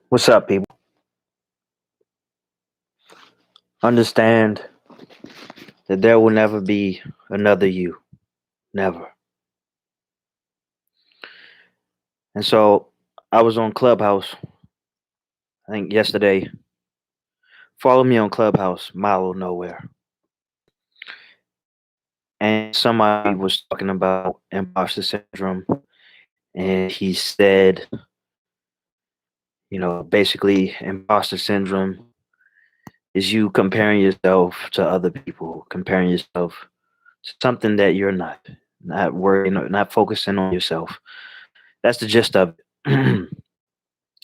What's up, people? Understand that there will never be another you. Never. And so I was on Clubhouse, I think yesterday. Follow me on Clubhouse, Mile of Nowhere. And somebody was talking about imposter syndrome. And he said, basically, imposter syndrome is you comparing yourself to other people, comparing yourself to something that you're not worrying, not focusing on yourself. That's the gist of it.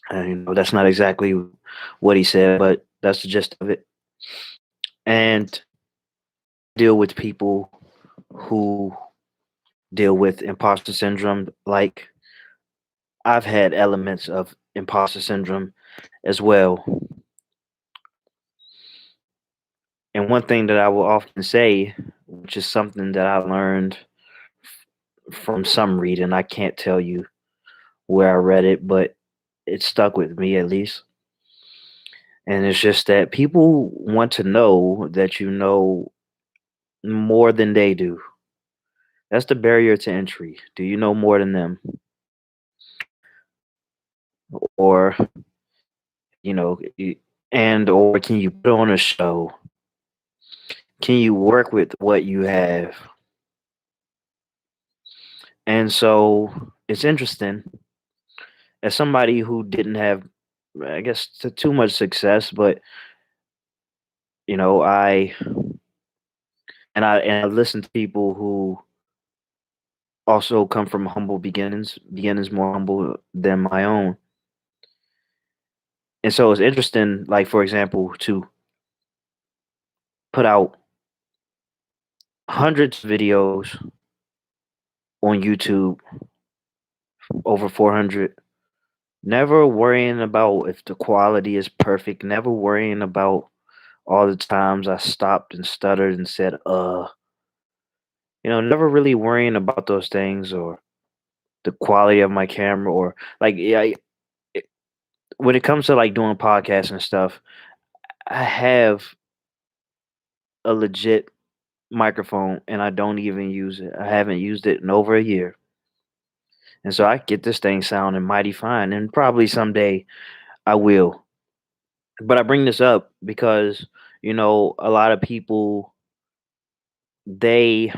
And, that's not exactly what he said, but that's the gist of it. And deal with people who deal with imposter syndrome. Like I've had elements of imposter syndrome as well. And one thing that I will often say, which is something that I learned from some reading, I can't tell you where I read it, but it stuck with me at least. And it's just that people want to know that you know more than they do. That's the barrier to entry. Do you know more than them? Or, you know, y- or can you put on a show? Can you work with what you have? And so it's interesting as somebody who didn't have, I guess, too much success, but I and I listen to people who also come from humble beginnings more humble than my own. And so it's interesting, like for example, to put out hundreds of videos on YouTube, over 400, never worrying about if the quality is perfect, never worrying about all the times I stopped and stuttered and said, never really worrying about those things or the quality of my camera or like, yeah, it, when it comes to like doing podcasts and stuff, I have a legit microphone and I don't even use it. I haven't used it in over a year. And so I get this thing sounding mighty fine and probably someday I will. But I bring this up because, a lot of people they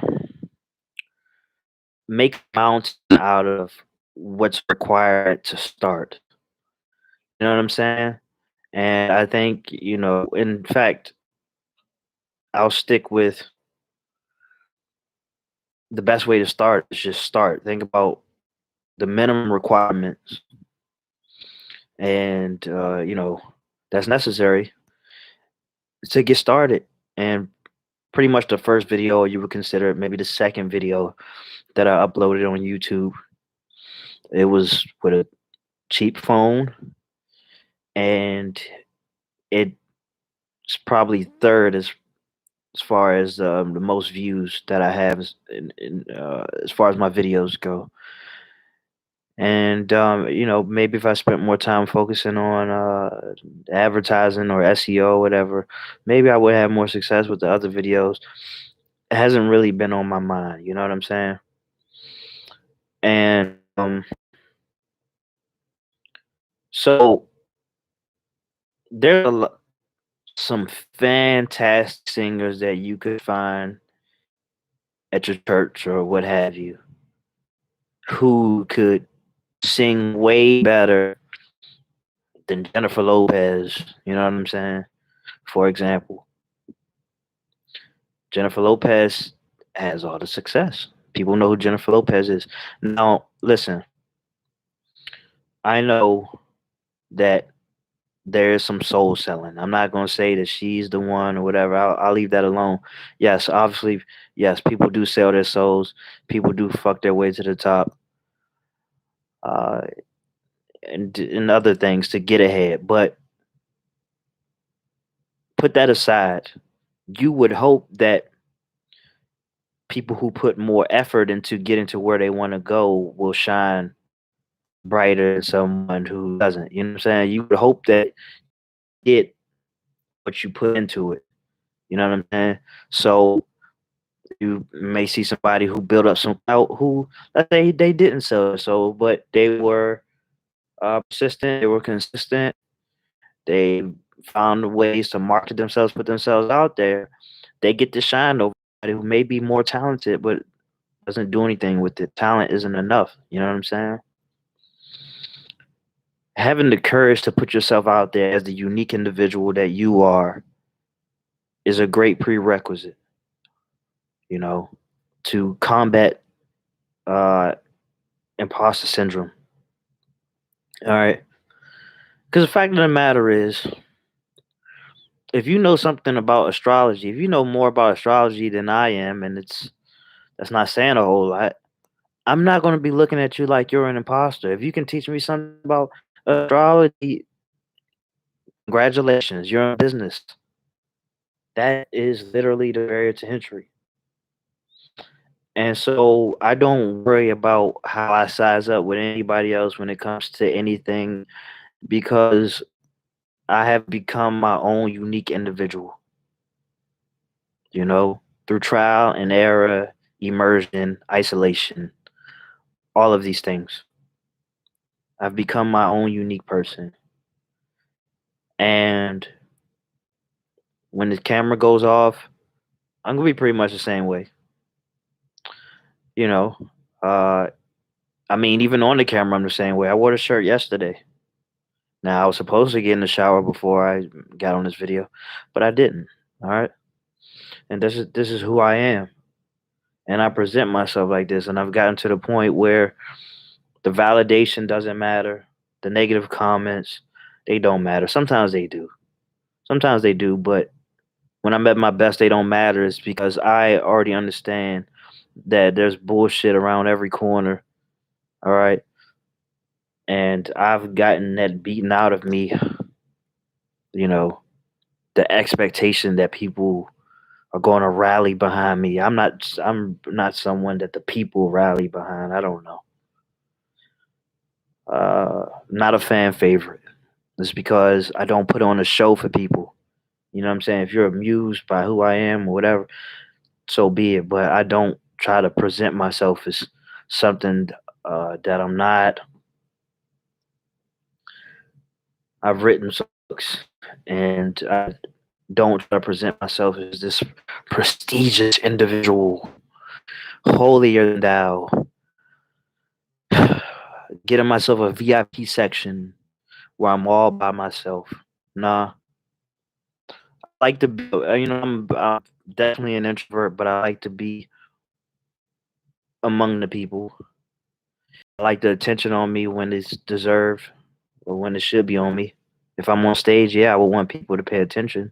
make a mountain out of what's required to start. You know what I'm saying? And I think, in fact, I'll stick with the best way to start is just start. Think about the minimum requirements and that's necessary to get started. And pretty much the first video you would consider maybe the second video that I uploaded on YouTube. It was with a cheap phone, and it's probably third as far as the most views that I have as far as my videos go. And maybe if I spent more time focusing on advertising or SEO, whatever, maybe I would have more success with the other videos. It hasn't really been on my mind. You know what I'm saying? And so there's some fantastic singers that you could find at your church or what have you who could sing way better than Jennifer Lopez. You know what I'm saying? For example, Jennifer Lopez has all the success. People know who Jennifer Lopez is. Now, listen, I know that there is some soul selling. I'm not going to say that she's the one or whatever. I'll leave that alone. Yes, obviously, yes, people do sell their souls. People do fuck their way to the top, uh, and other things to get ahead. But put that aside. You would hope that people who put more effort into getting to where they want to go will shine brighter than someone who doesn't. You know what I'm saying? You would hope that get what you put into it. You know what I'm saying? So you may see somebody who built up some clout who, let's say, they didn't sell their soul, but they were persistent, they were consistent, they found ways to market themselves, put themselves out there. They get to shine over somebody who may be more talented, but doesn't do anything with it. Talent isn't enough. You know what I'm saying? Having the courage to put yourself out there as the unique individual that you are is a great prerequisite, you know, to combat uh, imposter syndrome. All right. Because the fact of the matter is, if you know something about astrology, if you know more about astrology than I am, and that's not saying a whole lot, I'm not going to be looking at you like you're an imposter. If you can teach me something about astrology, congratulations, you're in business. That is literally the barrier to entry. And so I don't worry about how I size up with anybody else when it comes to anything because I have become my own unique individual, you know, through trial and error, immersion, isolation, all of these things. I've become my own unique person. And when the camera goes off, I'm gonna be pretty much the same way. You know, uh, I mean, even on the camera, I'm the same way. I wore the shirt yesterday. Now, I was supposed to get in the shower before I got on this video, but I didn't. All right, and this is who I am, and I present myself like this. And I've gotten to the point where the validation doesn't matter, the negative comments they don't matter. Sometimes they do. Sometimes they do, but when I'm at my best, they don't matter. It's because I already understand that there's bullshit around every corner. All right, and I've gotten that beaten out of me. You know, the expectation that people are going to rally behind me. I'm not someone that the people rally behind. I don't know. Not a fan favorite. It's because I don't put on a show for people. You know what I'm saying? If you're amused by who I am or whatever, so be it. But I don't try to present myself as something that I'm not. I've written some books, and I don't try to present myself as this prestigious individual, holier than thou, getting myself a VIP section where I'm all by myself. Nah, I like to be, I'm definitely an introvert, but I like to be among the people. I like the attention on me when it's deserved or when it should be on me. If I'm on stage, yeah, I would want people to pay attention.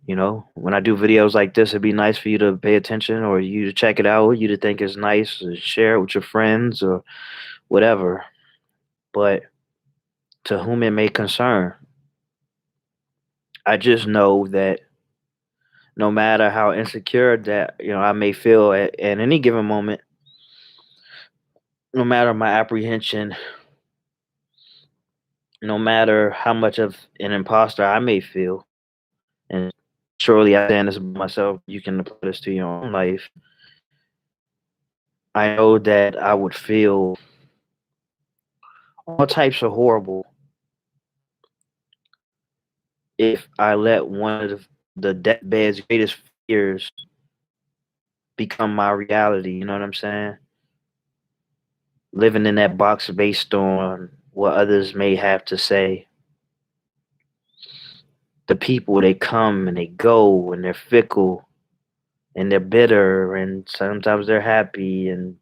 You know, when I do videos like this, it'd be nice for you to pay attention or you to check it out, you to think it's nice, or share it with your friends or whatever. But to whom it may concern, I just know that no matter how insecure that I may feel at any given moment, no matter my apprehension, no matter how much of an imposter I may feel, and surely I saying this about myself, you can apply this to your own life. I know that I would feel all types of horrible if I let one of the deathbed's greatest fears become my reality. You know what I'm saying? Living in that box based on what others may have to say. The people, they come and they go and they're fickle and they're bitter and sometimes they're happy and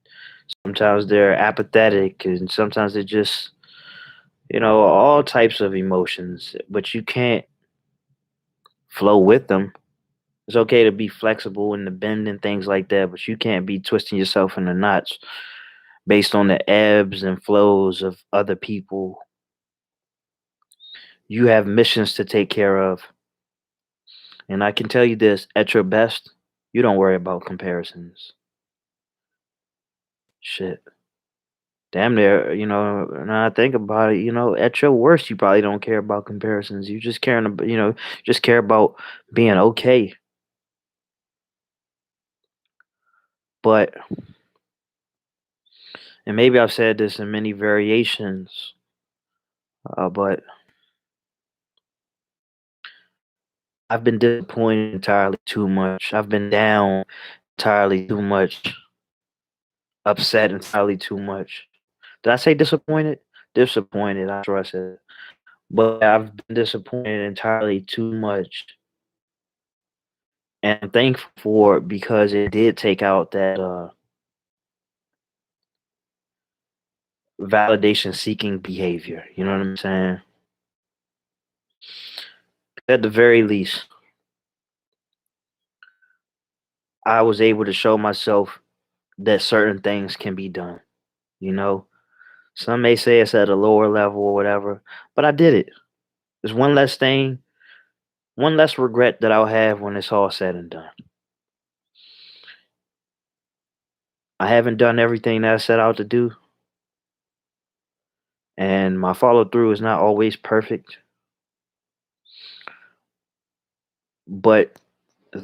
sometimes they're apathetic and sometimes they're just all types of emotions, but you can't flow with them. It's okay to be flexible and to bend and things like that, but you can't be twisting yourself in the knots based on the ebbs and flows of other people. You have missions to take care of. And I can tell you this, at your best, you don't worry about comparisons. Shit. Damn near, now I think about it, at your worst, you probably don't care about comparisons. You just caring about, just care about being okay. But, and maybe I've said this in many variations, but I've been disappointed entirely too much. I've been down entirely too much, upset entirely too much. Did I say disappointed? Disappointed, I'm sure I said. But I've been disappointed entirely too much. And I'm thankful for it because it did take out that validation seeking behavior. You know what I'm saying? At the very least, I was able to show myself that certain things can be done. You know, some may say it's at a lower level or whatever, but I did it. There's one less thing, one less regret that I'll have when it's all said and done. I haven't done everything that I set out to do, and my follow through is not always perfect, but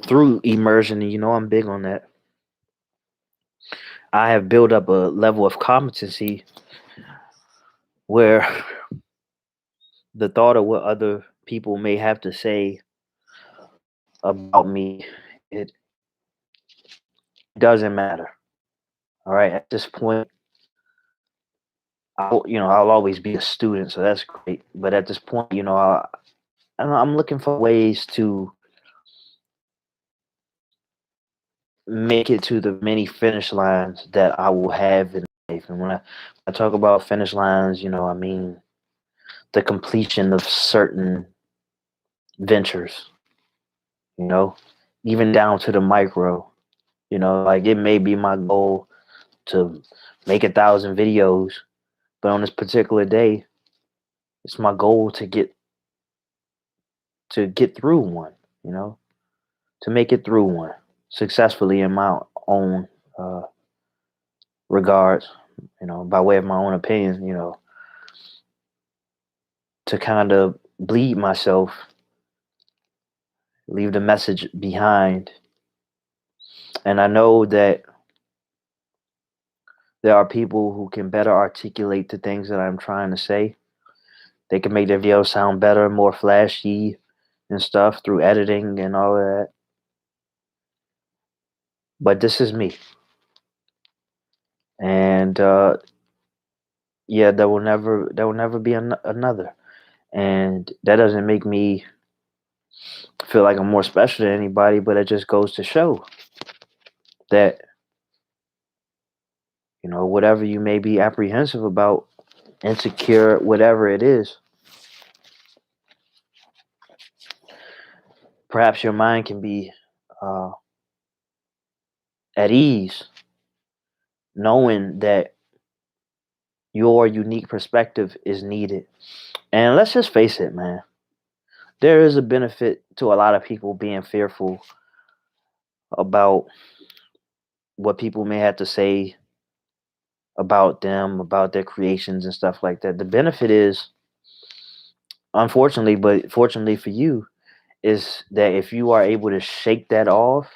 through immersion, and I'm big on that, I have built up a level of competency where the thought of what other people may have to say about me, it doesn't matter. All right, at this point, I'll always be a student, so that's great. But at this point, I'm looking for ways to make it to the many finish lines that I will have in life. And when I talk about finish lines, I mean the completion of certain ventures, you know, even down to the micro. Like it may be my goal to make 1,000 videos, but on this particular day, it's my goal to get through one, you know, to make it through one successfully in my own uh, regards, by way of my own opinion, to kind of bleed myself, leave the message behind. And I know that there are people who can better articulate the things that I'm trying to say. They can make their videos sound better, more flashy and stuff through editing and all of that. But this is me. And yeah, there will never be another. And that doesn't make me feel like I'm more special than anybody, but it just goes to show that, whatever you may be apprehensive about, insecure, whatever it is, perhaps your mind can be uh, at ease knowing that your unique perspective is needed. And let's just face it, man, there is a benefit to a lot of people being fearful about what people may have to say about them, about their creations and stuff like that. The benefit is, unfortunately, but fortunately for you, is that if you are able to shake that off,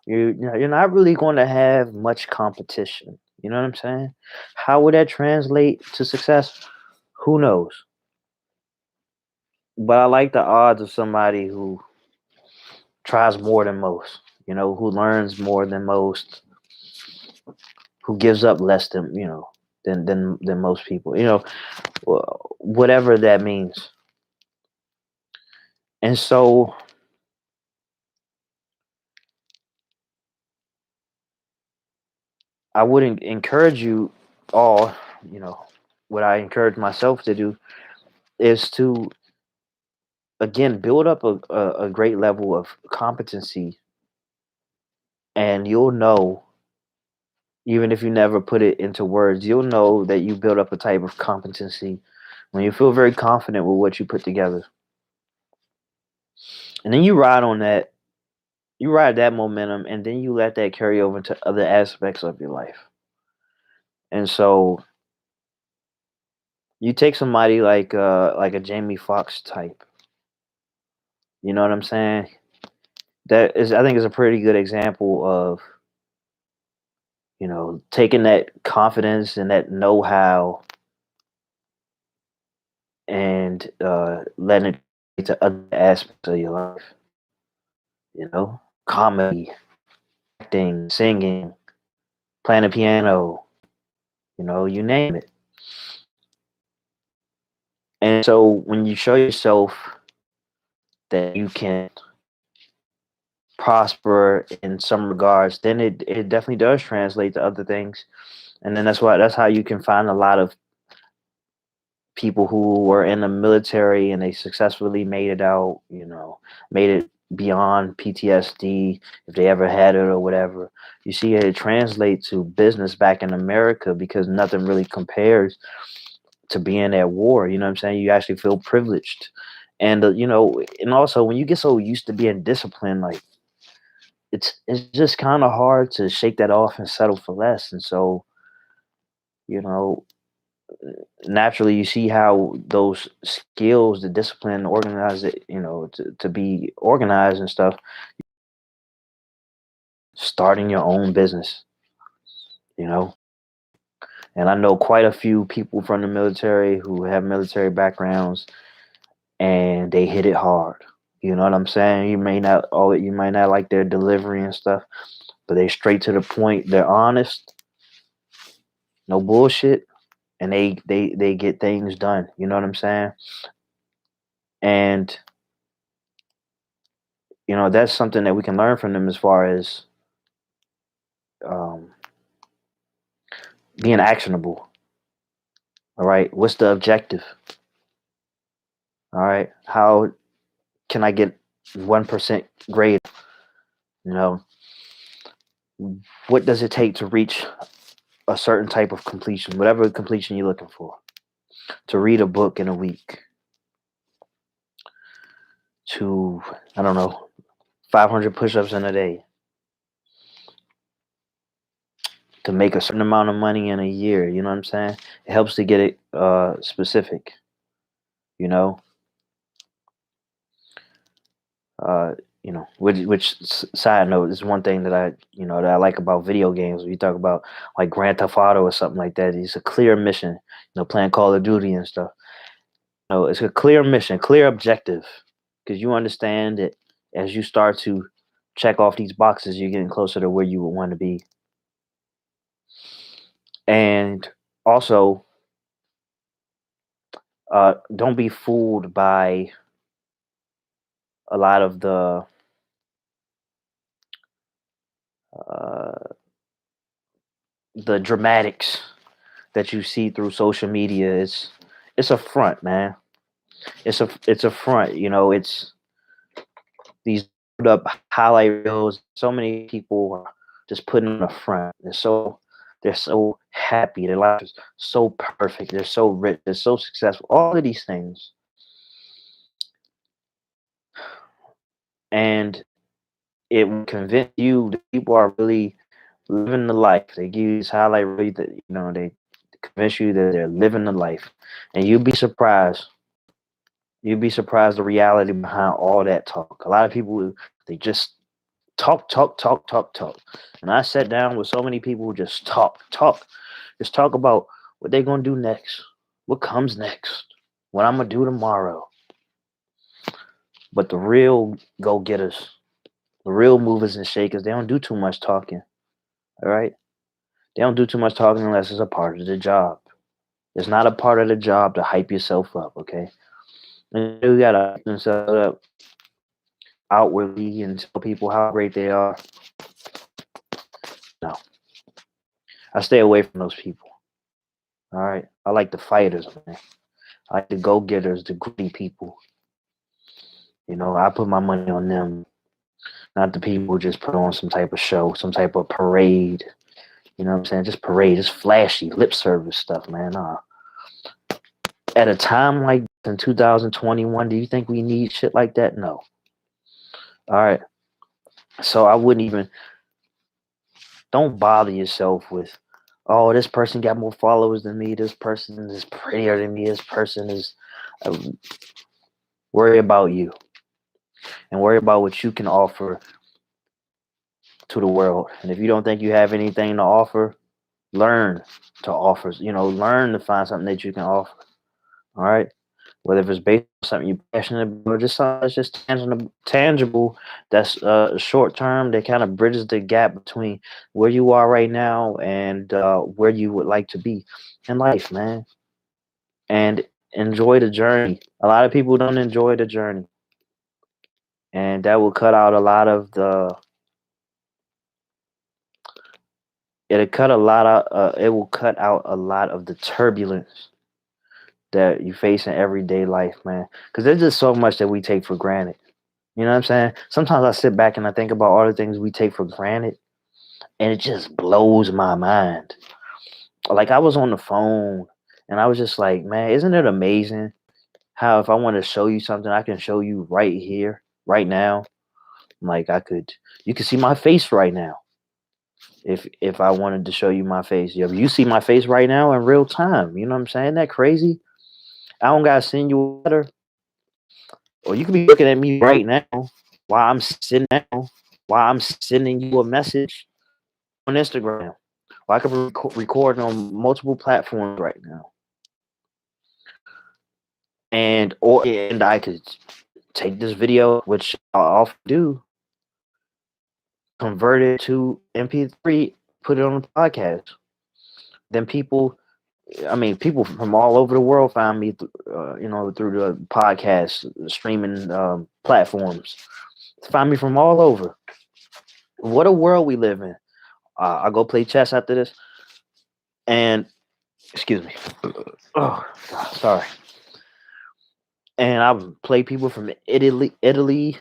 you're not really going to have much competition. You know what I'm saying? How would that translate to success? Who knows? But I like the odds of somebody who tries more than most, who learns more than most, who gives up less than, than most people, whatever that means. And so I would encourage you all, you know, what I encourage myself to do is to again build up a great level of competency, and you'll know, even if you never put it into words, you'll know that you build up a type of competency when you feel very confident with what you put together. And then you ride on that, you ride that momentum, and then you let that carry over into other aspects of your life. And so You take somebody like a Jamie Foxx type. You know what I'm saying? That is, I think, is a pretty good example of, taking that confidence and that know-how and letting it into other aspects of your life. Comedy, acting, singing, playing the piano. You name it. And so when you show yourself that you can prosper in some regards, then it definitely does translate to other things. And then that's how you can find a lot of people who were in the military and they successfully made it out, made it beyond PTSD if they ever had it or whatever. You see it translate to business back in America because nothing really compares to being at war. You know what I'm saying? You actually feel privileged. And and also when you get so used to being disciplined, like it's just kind of hard to shake that off and settle for less. And so, you know, naturally you see how those skills, the discipline, organize it, to be organized and stuff, starting your own business, you know. And I know quite a few people from the military who have military backgrounds and they hit it hard. You know what I'm saying? You might not like their delivery and stuff, but they straight to the point. They're honest, no bullshit, and they get things done. You know what I'm saying? And that's something that we can learn from them as far as um, being actionable. All right, what's the objective? All right, how can I get 1% grade? You know, what does it take to reach a certain type of completion, whatever completion you're looking for? To read a book in a week, to, I don't know, 500 push-ups in a day, to make a certain amount of money in a year. You know what I'm saying? It helps to get it specific. You know, uh, side note is one thing that I like about video games. When you talk about like Grand Theft Auto or something like that, it's a clear mission. Playing Call of Duty and stuff. It's a clear mission, clear objective, because you understand that as you start to check off these boxes, you're getting closer to where you would want to be. And also, don't be fooled by a lot of uh, the dramatics that you see through social media. It's a front, man. It's a front. It's these up highlight reels. So many people are just putting on a front. They're so happy. Their life is so perfect. They're so rich. They're so successful. All of these things, and it will convince you that people are really living the life. They give you this highlight reel that they convince you that they're living the life, and you'd be surprised. You'd be surprised the reality behind all that talk. A lot of people, they just talk, talk, talk, talk, talk. And I sat down with so many people who just talk, talk, just talk about what they're gonna do next, what comes next, what I'm gonna do tomorrow. But the real go getters, the real movers and shakers, they don't do too much talking. All right, they don't do too much talking unless it's a part of the job. It's not a part of the job to hype yourself up. Okay, and you gotta hype themselves up outwardly and tell people how great they are. No, I stay away from those people. All right, I like the fighters, man. I like the go getters, the gritty people. I put my money on them, not the people who just put on some type of show, some type of parade. You know what I'm saying? Just parade, just flashy, lip service stuff, man. At a time like in 2021, do you think we need shit like that? No. All right. So I wouldn't even, don't bother yourself with, Oh, this person got more followers than me. This person is prettier than me. This person is. Uh, worry about you and worry about what you can offer to the world. And if you don't think you have anything to offer, learn to offer. Learn to find something that you can offer. All right. Whether if it's based on something you're passionate about, or just something that's just tangible, that's short term, that kind of bridges the gap between where you are right now and where you would like to be in life, man. And enjoy the journey. A lot of people don't enjoy the journey, and that will cut out a lot of the. It will cut out a lot of the turbulence that you face in everyday life, man. Because there's just so much that we take for granted. You know what I'm saying? Sometimes I sit back and I think about all the things we take for granted, and it just blows my mind. Like I was on the phone, and I was just like, man, isn't it amazing how if I want to show you something, I can show you right here, right now. Like you can see my face right now. If I wanted to show you my face, you see my face right now in real time. You know what I'm saying? Isn't that crazy? I don't gotta send you a letter, or you could be looking at me right now while I'm sending you a message on Instagram. Or I could be recording on multiple platforms right now, and I could take this video, which I often do, convert it to MP3, put it on a podcast. Then people from all over the world find me, through the podcast streaming platforms. Find me from all over. What a world we live in. I'll go play chess after this, and excuse me. Oh, God, sorry. And I play people from Italy, India,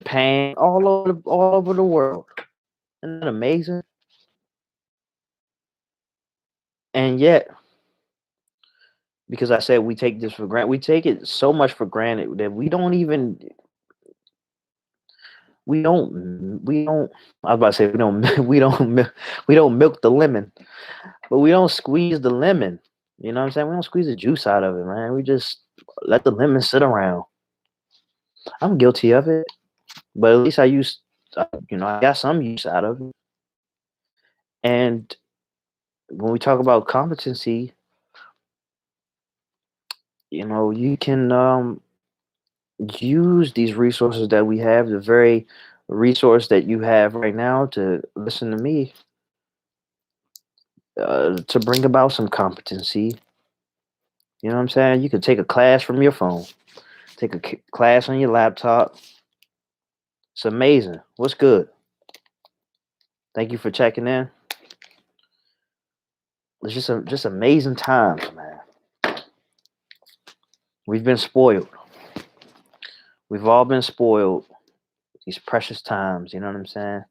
Japan, all over the world. Isn't that amazing? And yet, because I said we take this for granted, we take it so much for granted that we don't. I was about to say we don't we don't milk the lemon, but we don't squeeze the lemon. You know what I'm saying? We don't squeeze the juice out of it, man. We just let the lemon sit around. I'm guilty of it, but at least I got some use out of it. And when we talk about competency, you can use these resources that we have, the very resource that you have right now to listen to me, to bring about some competency. You know what I'm saying? You could take a class from your phone, take a class on your laptop. It's amazing. What's good? Thank you for checking in. It's just amazing times, man. We've been spoiled. We've all been spoiled. These precious times. You know what I'm saying?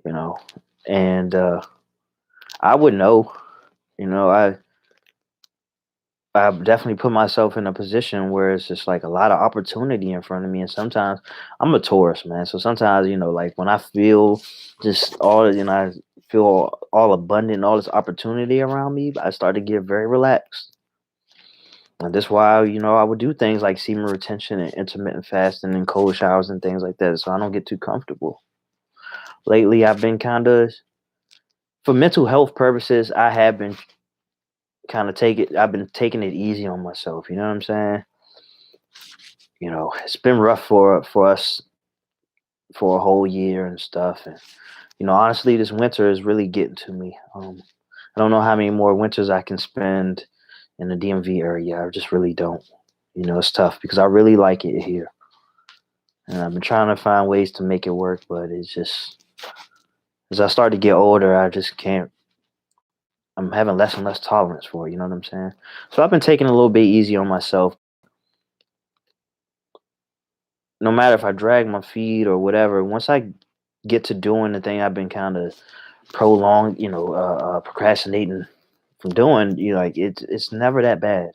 You know, and I would know. You know, I've definitely put myself in a position where it's just like a lot of opportunity in front of me, and sometimes I'm a Taurus, man. So sometimes, like when I feel just I feel all abundant, all this opportunity around me, I start to get very relaxed. And that's why, I would do things like semen retention and intermittent fasting and cold showers and things like that, so I don't get too comfortable. Lately, I've been for mental health purposes, I have been I've been taking it easy on myself. You know what I'm saying? It's been rough for us for a whole year and stuff. And, honestly, this winter is really getting to me. I don't know how many more winters I can spend in the DMV area. I just really don't. It's tough because I really like it here. And I've been trying to find ways to make it work, but it's just, as I start to get older, I just can't. I'm having less and less tolerance for it. You know what I'm saying? So I've been taking a little bit easy on myself. No matter if I drag my feet or whatever, once I get to doing the thing I've been kind of prolonged, procrastinating from doing, like it's never that bad.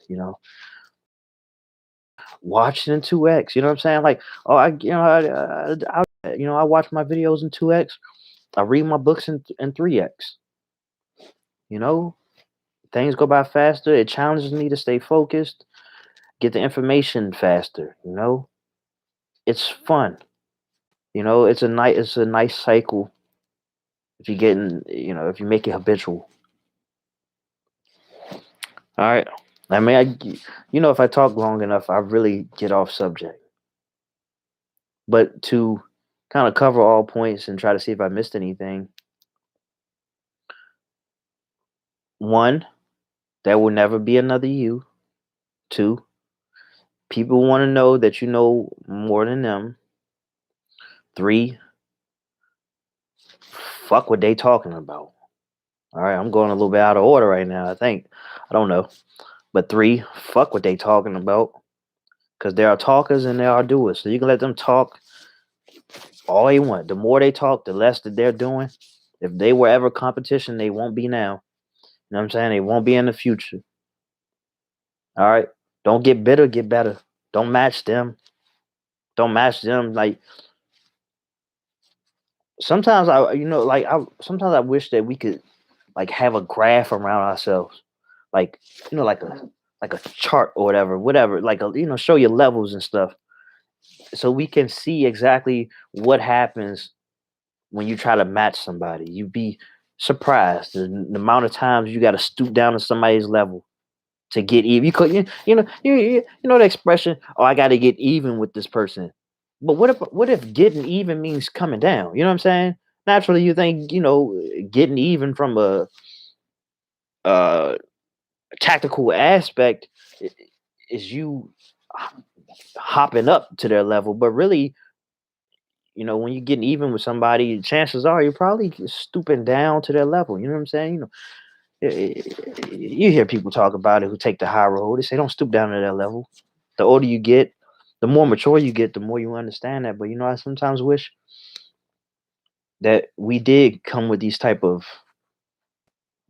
Watching in 2x, you know what I'm saying? Like, oh, I watch my videos in 2x. I read my books in 3x. You know, things go by faster. It challenges me to stay focused, get the information faster. It's fun. It's a nice cycle if you get in. If you make it habitual. All right. I mean, if I talk long enough, I really get off subject. But to kind of cover all points and try to see if I missed anything, one, there will never be another you. Two, people want to know that you know more than them. Three, fuck what they talking about. All right, I'm going a little bit out of order right now, I think. I don't know. But three, fuck what they talking about. Because there are talkers and there are doers. So you can let them talk all they want. The more they talk, the less that they're doing. If they were ever competition, they won't be now. You know what I'm saying? They won't be in the future. All right. Don't get bitter, get better. Don't match them. Don't match them. Like sometimes sometimes I wish that we could like have a graph around ourselves. Like, like a chart or whatever. Like show your levels and stuff. So we can see exactly what happens when you try to match somebody. You'd be surprised the amount of times you got to stoop down to somebody's level to get even. You know the expression, "Oh, I got to get even with this person." But what if getting even means coming down? You know what I'm saying? Naturally, you think getting even from a tactical aspect is you hopping up to their level, but really, when you're getting even with somebody, chances are you're probably stooping down to their level. You know what I'm saying? You hear people talk about it who take the high road. They say don't stoop down to their level. The older you get, the more mature you get, the more you understand that. But I sometimes wish that we did come with these type of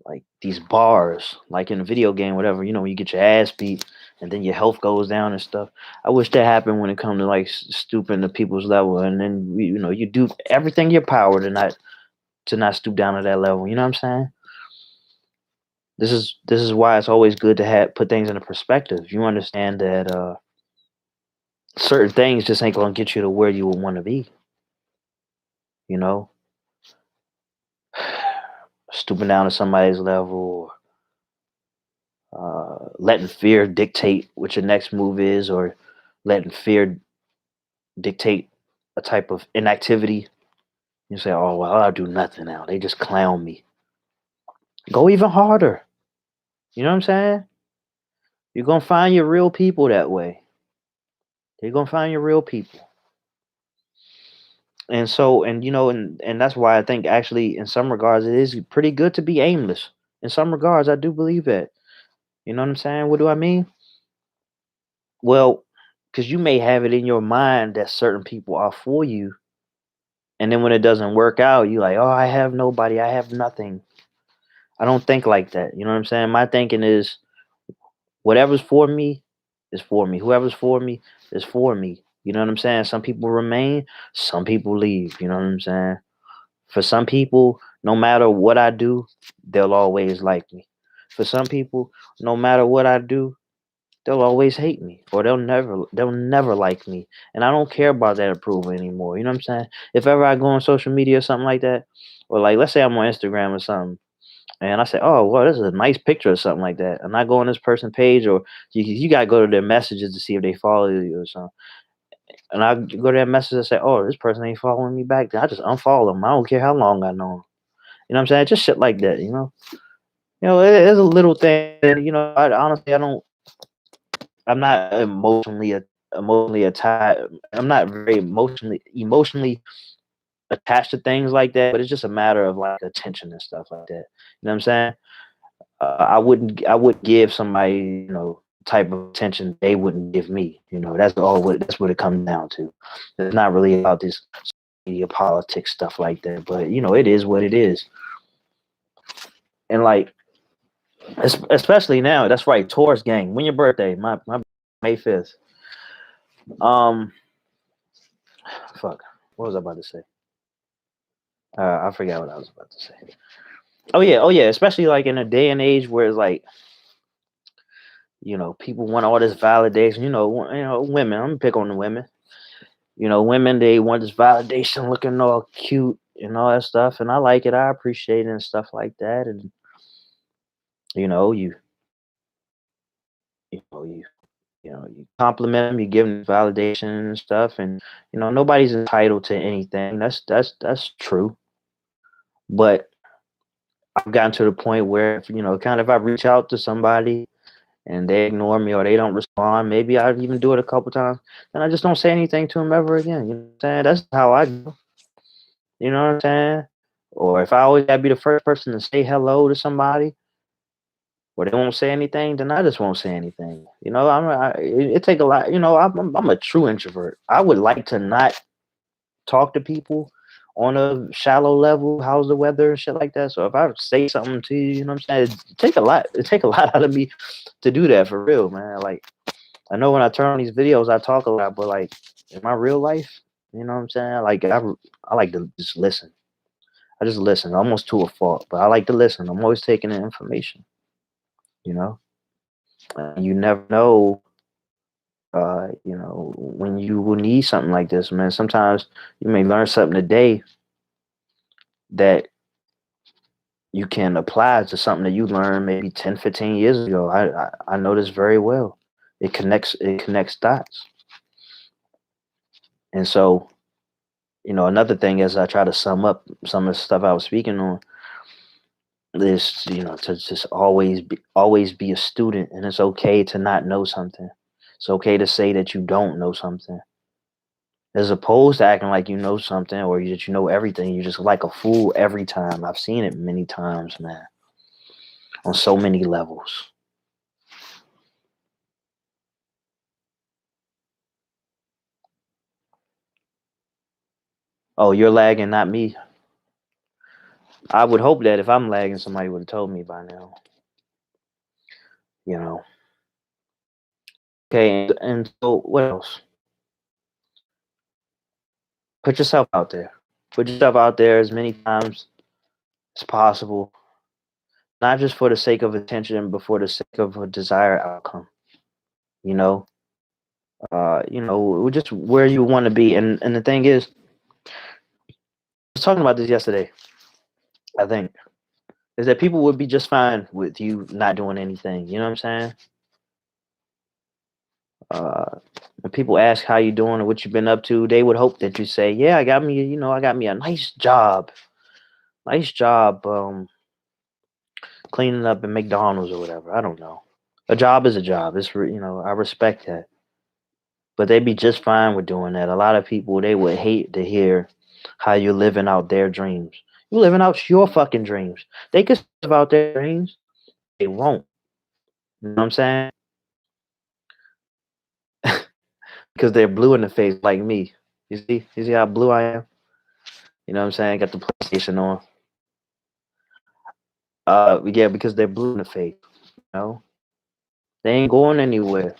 like these bars, like in a video game, whatever. When you get your ass beat and then your health goes down and stuff. I wish that happened when it comes to like stooping to people's level, and then you do everything in your power to not stoop down to that level. You know what I'm saying? This is why it's always good to have put things into perspective. You understand that certain things just ain't gonna get you to where you would want to be. You know, stooping down to somebody's level, letting fear dictate what your next move is, or letting fear dictate a type of inactivity. You say, "Oh well, I'll do nothing now. They just clown me." Go even harder. You know what I'm saying? You're gonna find your real people that way. You're gonna find your real people. And so, and that's why I think actually, in some regards, it is pretty good to be aimless. In some regards, I do believe that. You know what I'm saying? What do I mean? Well, because you may have it in your mind that certain people are for you, and then when it doesn't work out, you like, oh, I have nobody, I have nothing. I don't think like that. You know what I'm saying? My thinking is whatever's for me is for me. Whoever's for me is for me. You know what I'm saying? Some people remain, some people leave. You know what I'm saying? For some people, no matter what I do, they'll always like me. For some people, no matter what I do, they'll always hate me, or they'll never like me. And I don't care about that approval anymore. You know what I'm saying? If ever I go on social media or something like that, or like let's say I'm on Instagram or something, and I say, "Oh, well, this is a nice picture" or something like that, and I go on this person's page, or you gotta go to their messages to see if they follow you or something. And I go to their message and say, "Oh, this person ain't following me back." Then I just unfollow them. I don't care how long I know 'em. You know what I'm saying? Just shit like that. It's a little thing. And I honestly, I don't. I'm not emotionally attached. I'm not very emotionally attached to things like that. But it's just a matter of like attention and stuff like that. You know what I'm saying? I would give somebody type of attention they wouldn't give me. That's what it comes down to. It's not really about this media politics stuff like that. But it is what it is. And like especially now, that's right. Taurus gang. When your birthday? My May 5th. Um, fuck. What was I about to say? I forgot what I was about to say. Oh yeah, especially like in a day and age where it's like, people want all this validation. Women. I'm gonna pick on the women. Women, they want this validation, looking all cute and all that stuff, and I like it. I appreciate it and stuff like that. And you know, you you know you you compliment them, you give them validation and stuff, and nobody's entitled to anything. That's true. But I've gotten to the point where, kind of, if I reach out to somebody and they ignore me or they don't respond, maybe I even do it a couple times, and I just don't say anything to them ever again. You know what I'm saying? That's how I go. You know what I'm saying? Or if I always gotta be the first person to say hello to somebody, or they won't say anything, then I just won't say anything. It take a lot. I'm a true introvert. I would like to not talk to people on a shallow level. How's the weather and shit like that. So if I say something to you, you know what I'm saying, it take a lot. It take a lot out of me to do that for real, man. Like, I know when I turn on these videos, I talk a lot, but like in my real life, you know what I'm saying? Like I like to just listen. I just listen, almost to a fault, but I like to listen. I'm always taking in information, you know. You never know, when you will need something like this, man. Sometimes you may learn something today that you can apply to something that you learned maybe 10, 15 years ago. I know this very well. It connects dots. And so, another thing, as I try to sum up some of the stuff I was speaking on, is, to just always be a student, and it's okay to not know something. It's okay to say that you don't know something, as opposed to acting like you know something, or that you know everything. You just like a fool every time. I've seen it many times, man, on so many levels. Oh, you're lagging, not me. I would hope that if I'm lagging, somebody would have told me by now. You know. Okay, and so what else? Put yourself out there. Put yourself out there as many times as possible, not just for the sake of attention, but for the sake of a desired outcome. You know, just where you want to be. And the thing is, I was talking about this yesterday. I think is that people would be just fine with you not doing anything. You know what I'm saying? When people ask how you doing or what you've been up to, they would hope that you say, "Yeah, I got me a nice job, cleaning up at McDonald's or whatever." I don't know. A job is a job. I respect that, but they'd be just fine with doing that. A lot of people, they would hate to hear how you're living out their dreams. You're living out your fucking dreams. They could live out their dreams. They won't. You know what I'm saying? Because they're blue in the face like me. You see how blue I am? You know what I'm saying? Got the PlayStation on. Yeah, because they're blue in the face. You know, they ain't going anywhere.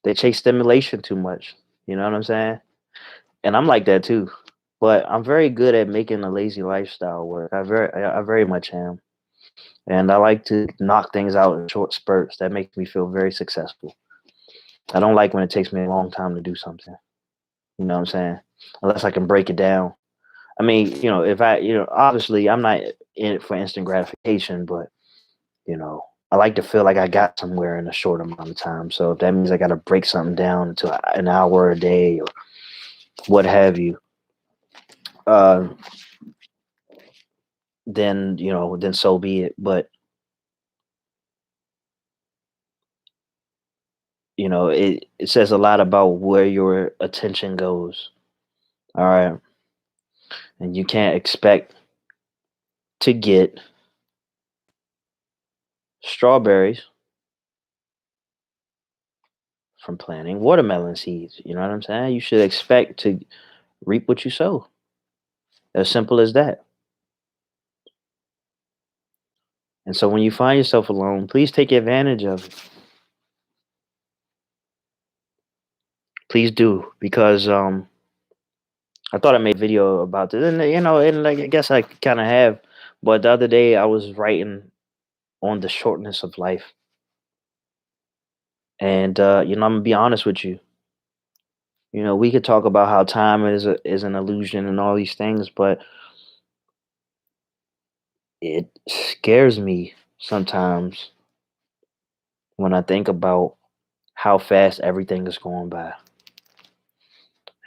They chase stimulation too much. You know what I'm saying? And I'm like that too. But I'm very good at making a lazy lifestyle work. I very much am. And I like to knock things out in short spurts. That makes me feel very successful. I don't like when it takes me a long time to do something. You know what I'm saying? Unless I can break it down. I mean, if obviously I'm not in it for instant gratification, but I like to feel like I got somewhere in a short amount of time. So if that means I got to break something down into an hour a day or what have you, uh, then so be it. But it says a lot about where your attention goes. All right, and you can't expect to get strawberries from planting watermelon seeds. You know what I'm saying? You should expect to reap what you sow. As simple as that. And so when you find yourself alone, please take advantage of it. Please do, because I thought I made a video about this, and and like I guess I kind of have. But the other day I was writing on the shortness of life, and I'm gonna be honest with you. We could talk about how time is an illusion and all these things, but it scares me sometimes when I think about how fast everything is going by.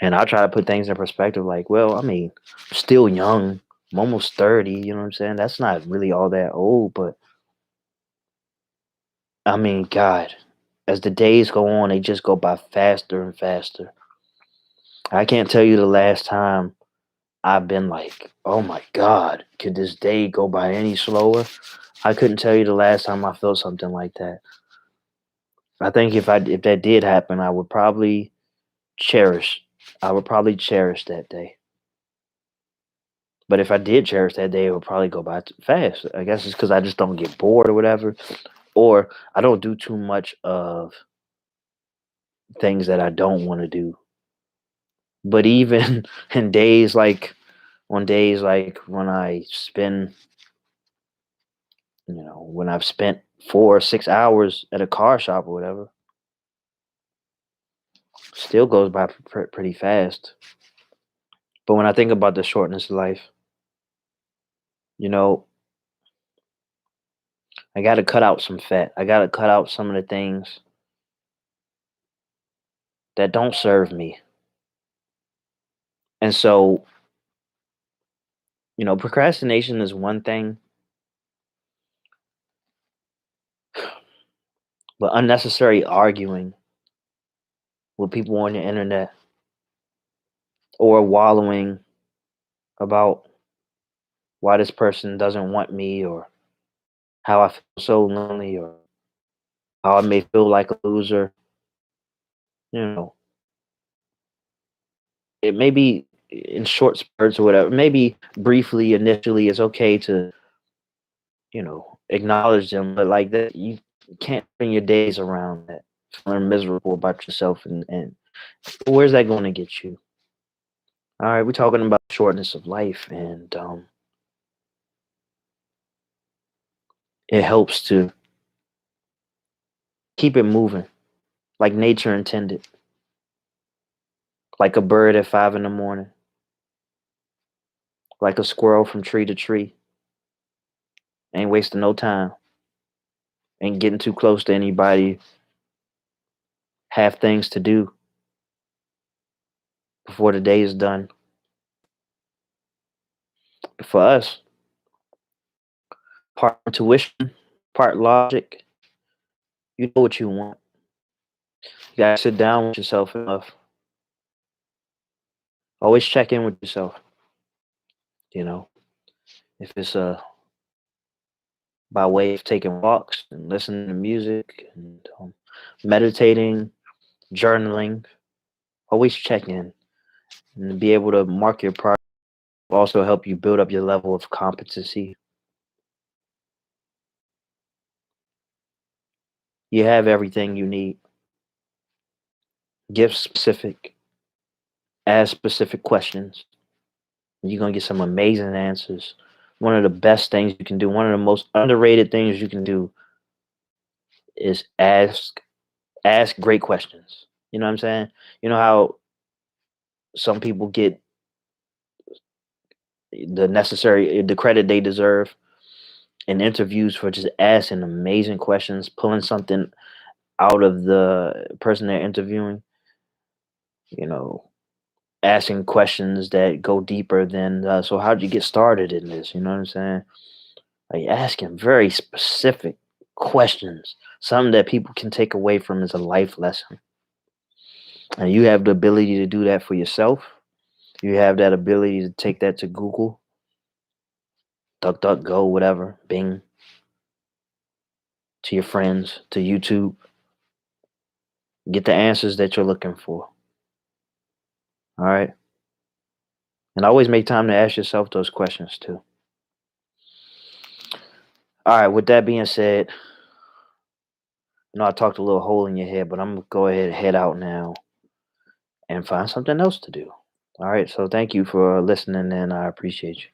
And I try to put things in perspective like, well, I mean, I'm still young. I'm almost 30, you know what I'm saying? That's not really all that old, but I mean, God, as the days go on, they just go by faster and faster. I can't tell you the last time I've been like, oh my God, could this day go by any slower? I couldn't tell you the last time I felt something like that. I think if that did happen, cherish I would probably cherish that day. But if I did cherish that day, it would probably go by fast. I guess it's because I just don't get bored or whatever, or I don't do too much of things that I don't want to do. But even in on days like when I've spent 4 or 6 hours at a car shop or whatever, still goes by pretty fast. But when I think about the shortness of life, you know, I got to cut out some fat. I got to cut out some of the things that don't serve me. And so, procrastination is one thing, but unnecessary arguing with people on the internet or wallowing about why this person doesn't want me or how I feel so lonely or how I may feel like a loser, you know, it may be in short spurts or whatever. Maybe briefly initially it's okay to, acknowledge them, but like that you can't spend your days around that, feeling miserable about yourself and where's that going to get you? All right, we're talking about shortness of life, and it helps to keep it moving, like nature intended, like a bird at 5 in the morning, like a squirrel from tree to tree. Ain't wasting no time, ain't getting too close to anybody, have things to do before the day is done. For us, part intuition, part logic, you know what you want. You gotta sit down with yourself enough. Always check in with yourself, you know. If it's by way of taking walks and listening to music and meditating, journaling, always check in and be able to mark your progress. Also help you build up your level of competency. You have everything you need. Give specific, ask specific questions. You're gonna get some amazing answers. One of the best things you can do, one of the most underrated things you can do is ask great questions. You know what I'm saying? You know how some people get the credit they deserve in interviews for just asking amazing questions, pulling something out of the person they're interviewing, you know, asking questions that go deeper than, so how'd you get started in this? You know what I'm saying? Like asking very specific questions, something that people can take away from as a life lesson. And you have the ability to do that for yourself. You have that ability to take that to Google, DuckDuckGo, whatever, Bing, to your friends, to YouTube. Get the answers that you're looking for. All right. And always make time to ask yourself those questions too. All right. With that being said, I know I talked a little hole in your head, but I'm gonna go ahead and head out now and find something else to do. All right. So thank you for listening, and I appreciate you.